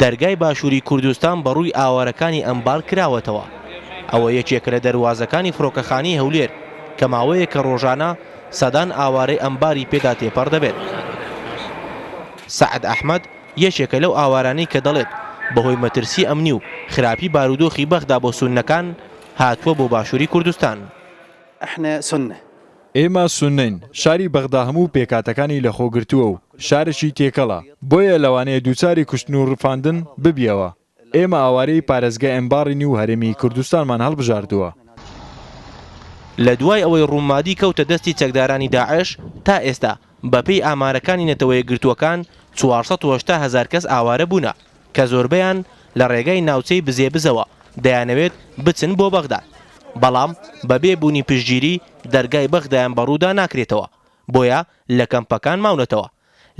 دەرگای باشووری کوردستان بەڕووی ئاوارەکانی ئەمبار کراوەتەوە. ئەوە یەکێک لە دەروازەکانی فڕۆکەخانەی هەولێر کە ماوەیەکە ڕۆژانە سەدان ئاوارەی ئەمباری پێدا تێپەڕ دەبێت. سەعد ئەحمەد یەکێکە لەو ئاوارانەی کە دەڵێت بەهۆی مەترسی ئەمنی و خراپی بارودۆخی بەغدا بۆ سوننەکان هاتووە بۆ باشووری کوردستان. ئێمە سوننین، شاری بەغدا هەموو پێکاتەکانی لەخۆگرتووە و شارێکی تێکەڵە، بۆیە لەوانەیە دووچاری کوشتن و ڕفاندن ببیەوە. ئێمە ئاوارەی پارێزگای ئەمبارینی و هەرێمی کوردستانمان هەڵبژاردووە. لە دوای ئەوەی ڕوومادی کەوتە دەستی چەکدارانی داعش تا ئێستا بەپێی ئامارەکانی نەتەوەیە گرتووەکان 480,000 کەس ئاوارە بوونە کە زۆربەیان لە ڕێگای ناوچەی بزێبزەوە دەیانەوێت بچن بۆ بەغدا، بەڵام بەبێ بوونی پشتگیری دەرگای بەغدایان بەڕوودا ناکرێتەوە، بۆیە لە کەمپەکان ماونەتەوە.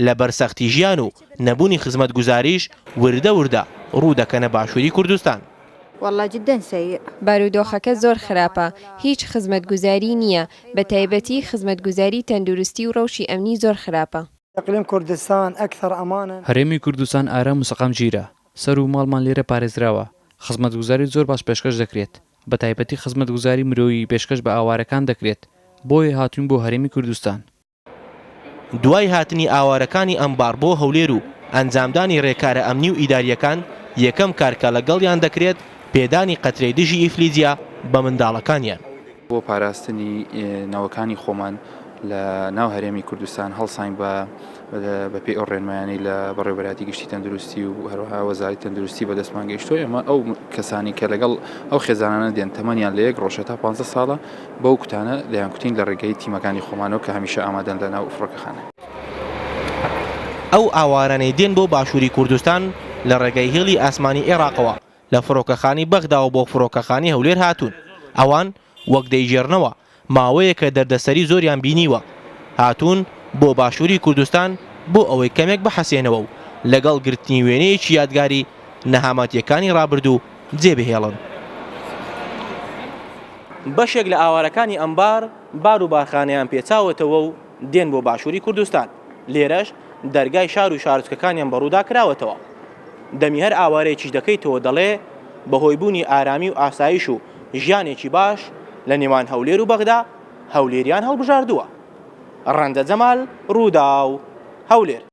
لە بەرسەختی ژیان و نەبوونی خزمەتگوزاریش وردە وردە ڕوو دەکەنە باشووری کوردستان. والله جدا سيء. بارودۆخەکە زۆر خراپە، هیچ خزمەتگوزاری نییە، بە تایبەتی خزمەتگوزاری تەندروستی و ڕەوشی ئەمنی زۆر خراپە. إقليم كردستان أكثر أمانا. هەرێمی کوردستان ئارام و سەقام گیرە، سەر و ماڵمان لێرە پارێزراوە، خزمەتگوزاری زۆر باش پێشکەش دەکرێت، بە تایبەتی خزمەتگوزاری مرۆیی پێشکەش بە ئاوارەکان دەکرێت، بۆیە هاتوون بۆ هەرێمی کوردستان. دوای هاتنی ئاوارەکانی ئەمبار بۆ هەولێر و ئەنجامدانی ڕێکارە ئەمنی و ئیداریەکان یەکەم کارکە لەگەڵیان دەکرێت پێدانی قەترەی دژی ئیفلیجیا بە منداڵەکانیان. بۆ پاراستنی ناوەکانی خۆمان لە ناو هەرێمی کوردستان هەڵساین بەپێی ئەو ڕێنمایانەی لە بەڕێوەبەراتی گشتی تەندروستی و هەروەها وەزارەتی تەندروستی بەدەستمان گەیشتووە. ئێمە ئەو کەسانی کە لەگەڵ ئەو خێزانانە دێن تەمەنیان لە 1 ڕۆژە تا 15 ساڵە بەو کوتانە لەیان کوتین لە ڕێگەی تیمەکانی خۆمانەوە کە هەمیشە ئامادەن لە ناو فڕۆکەخانە. ئەو ئاوارانەی دێن بۆ باشووری کوردستان لە ڕێگەی هێڵی ئاسمانی عێراقەوە لە فڕۆکەخانی بەغدا و بۆ فڕۆکەخانی هەولێر هاتوون. ئەوان وەک دەیژێڕنەوە ماوەیە کە دەردەسەری زۆریان بینیوە هاتوون بۆ باشووری کوردستان بۆ ئەوەی کەمێک بەحەسێنەوە و لەگەڵ گرتنی وێنەیەکی یادگاری نەهامەتیەکانی ڕابردوو جێبهێڵن. بەشێک لە ئاوارەکانی ئەمبار بار و بارخانەیان پێچاوەتەوە و دێن بۆ باشووری کوردستان. لێرەش دەرگای شار و شارچکەکانیان بەڕوودا کراوەتەوە. دەمی هەر ئاوارەیەکیش دەکەیتەوە دەڵێ بەهۆی بوونی ئارامی و ئاسایش و ژیانێکی باش لە نێوان هەولێر و بەغدا هەولێریان هەڵبژاردووە. ڕەندە جەمال، ڕوودا و هەولێر.